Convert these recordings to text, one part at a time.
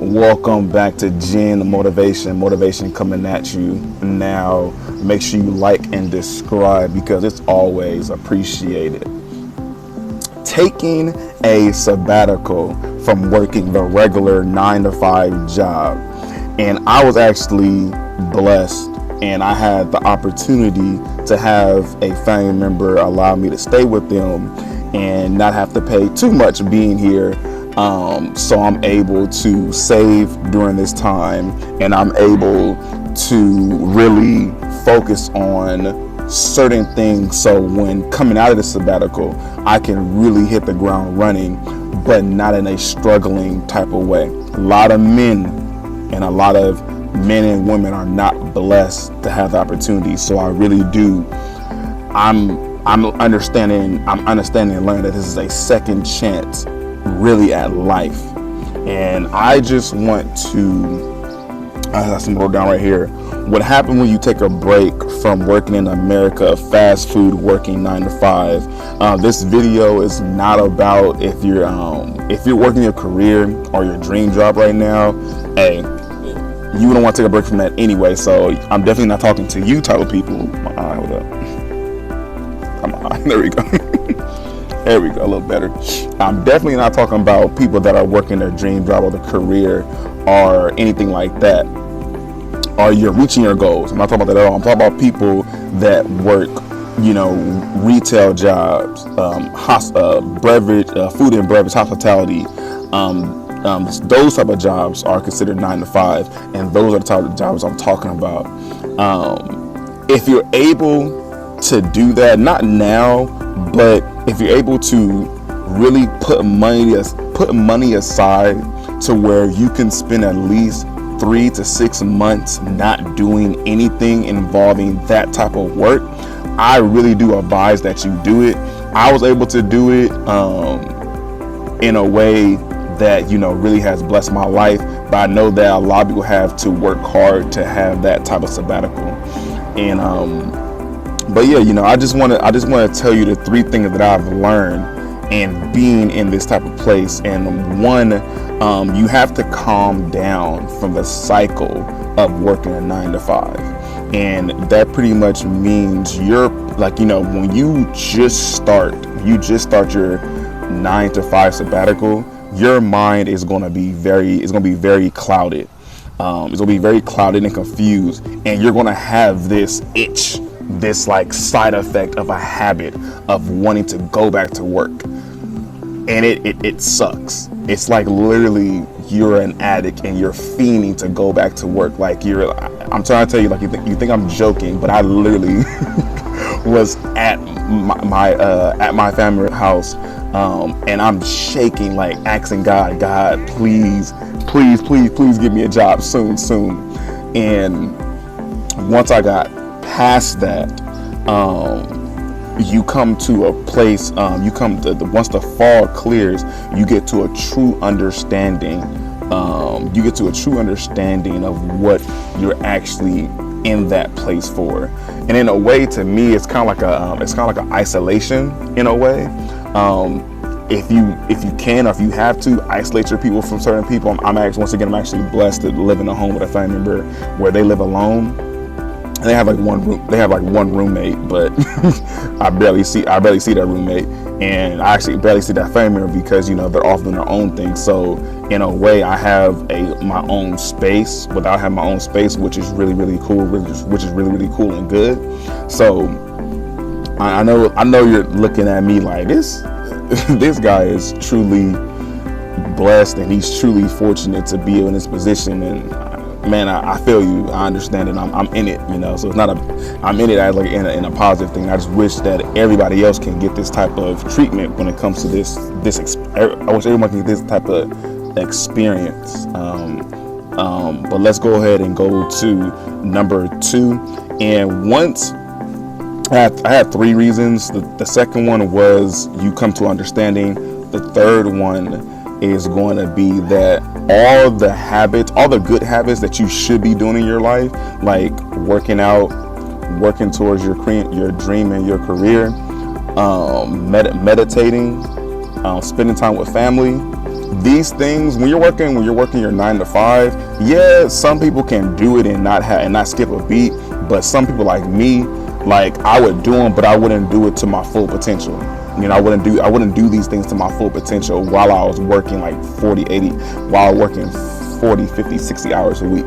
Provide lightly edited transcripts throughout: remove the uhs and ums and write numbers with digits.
Welcome back to Gen Motivation coming at you now. Make sure you like and subscribe because it's always appreciated. Taking a sabbatical from working the regular 9 to 5 job. And I was actually blessed, and I had the opportunity to have a family member allow me to stay with them and not have to pay too much being here. So I'm able to save during this time, and I'm able to really focus on certain things. So when coming out of the sabbatical, I can really hit the ground running, but not in a struggling type of way. A lot of men and women are not blessed to have the opportunity. So I really do. I'm understanding and learning that this is a second chance really at life. And I just want to, I have some wrote down right here. What happened when you take a break from working in America, fast food, working 9 to 5. This video is not about if you're working your career or your dream job right now. Hey, you don't want to take a break from that anyway. So I'm definitely not talking to you type of people. Hold up. Come on, there we go. There we go, a little better. I'm definitely not talking about people that are working their dream job or their career or anything like that, or you're reaching your goals. I'm not talking about that at all. I'm talking about people that work, retail jobs, beverage, food and beverage, hospitality. Those type of jobs are considered 9 to 5, and those are the type of jobs I'm talking about. If you're able to do that, not now, but if you're able to really put money aside to where you can spend at least 3 to 6 months not doing anything involving that type of work, I really do advise that you do it. I was able to do it in a way that really has blessed my life, but I know that a lot of people have to work hard to have that type of sabbatical. And but yeah, I just want to tell you the 3 things that I've learned and being in this type of place. And one, you have to calm down from the cycle of working a 9 to 5. And that pretty much means you're like, when you just start your 9 to 5 sabbatical, your mind is going to be very clouded. It's going to be very clouded and confused, and you're going to have this itch, this like side effect of a habit of wanting to go back to work. And it sucks. It's like literally you're an addict and you're fiending to go back to work. Like I'm trying to tell you, like you think I'm joking, but I literally was at my family house, and I'm shaking, like asking God, please give me a job soon. And once I got past that, you come to a place, once the fog clears, you get to a true understanding. Of what you're actually in that place for. And in a way, to me, it's kind of like an isolation in a way. If you can, or if you have to, isolate your people from certain people. I'm actually blessed to live in a home with a family member where they live alone. And they have like one roommate, but I barely see that roommate, and I actually barely see that family member because they're off doing their own thing. So in a way, I have my own space without having my own space, which is really cool, which is really cool and good. So I know you're looking at me like this guy is truly blessed, and he's truly fortunate to be in this position. And man, I feel you. I understand it. I'm in it, So it's not I'm in it as like in a positive thing. I just wish that everybody else can get this type of treatment when it comes to this. I wish everyone can get this type of experience. But let's go ahead and go to number 2. And once I had 3 reasons. The second one was you come to understanding. The third one is going to be that all the good habits that you should be doing in your life, like working out, working towards your dream and your career, meditating, spending time with family, these things, when you're working your 9 to 5, yeah, some people can do it and not skip a beat, but some people like me, like, I would do them, but I wouldn't do it to my full potential. You know, I wouldn't do these things to my full potential while I was working like 40, 50, 60 hours a week.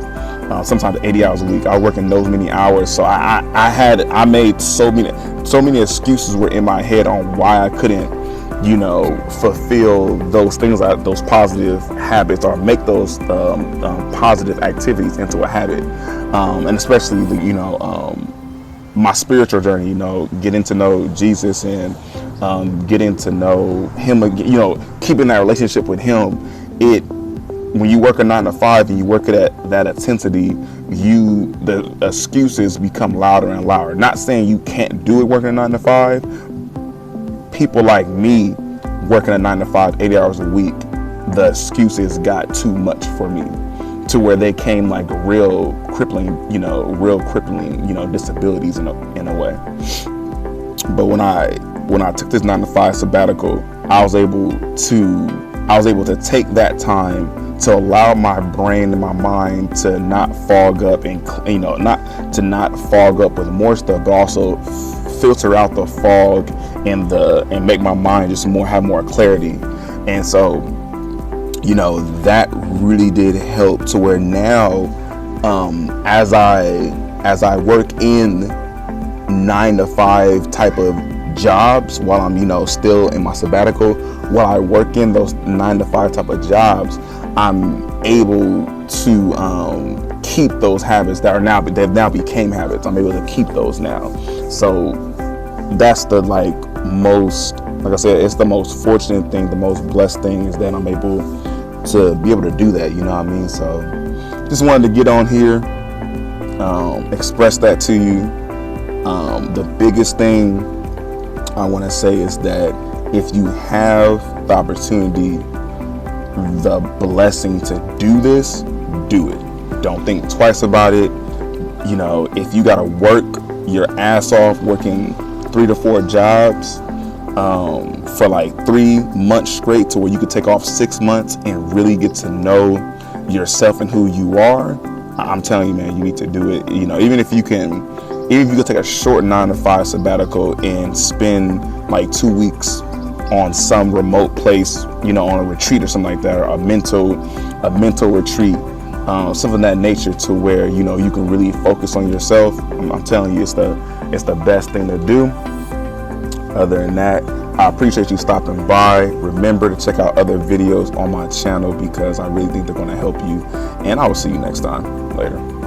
Sometimes 80 hours a week. I was working those many hours. So I made so many excuses were in my head on why I couldn't, you know, fulfill those things, those positive habits, or make those positive activities into a habit. And especially my spiritual journey, you know, getting to know Jesus and getting to know him, you know, keeping that relationship with him. When you work a 9 to 5 and you work at that intensity, the excuses become louder and louder. Not saying you can't do it working a 9 to 5. People like me working a 9 to 5, 80 hours a week, the excuses got too much for me, to where they came like real crippling, disabilities in a way. But when I took this 9 to 5 sabbatical, I was able to take that time to allow my brain and my mind to not fog up and, not fog up with more stuff, but also filter out the fog and make my mind just have more clarity. And so, you know, that really did help, to where now, as I work in 9 to 5 type of jobs while I'm, still in my sabbatical, while I work in those 9 to 5 type of jobs, I'm able to keep those habits they've now became habits. I'm able to keep those now. So that's the like I said, it's the most fortunate thing, the most blessed thing, is that I'm able to be able to do that. You know what I mean? So just wanted to get on here, express that to you. The biggest thing I want to say is that if you have the opportunity, the blessing to do this, do it. Don't think twice about it. You know, if you got to work your ass off working 3 to 4 jobs for like 3 months straight, to where you could take off 6 months and really get to know yourself and who you are, I'm telling you, man, you need to do it. You know, even if you could take a short 9 to 5 sabbatical and spend like 2 weeks on some remote place, on a retreat or something like that, or a mental retreat, something of that nature, to where, you can really focus on yourself. I'm telling you, it's the best thing to do. Other than that, I appreciate you stopping by. Remember to check out other videos on my channel, because I really think they're going to help you. And I will see you next time. Later.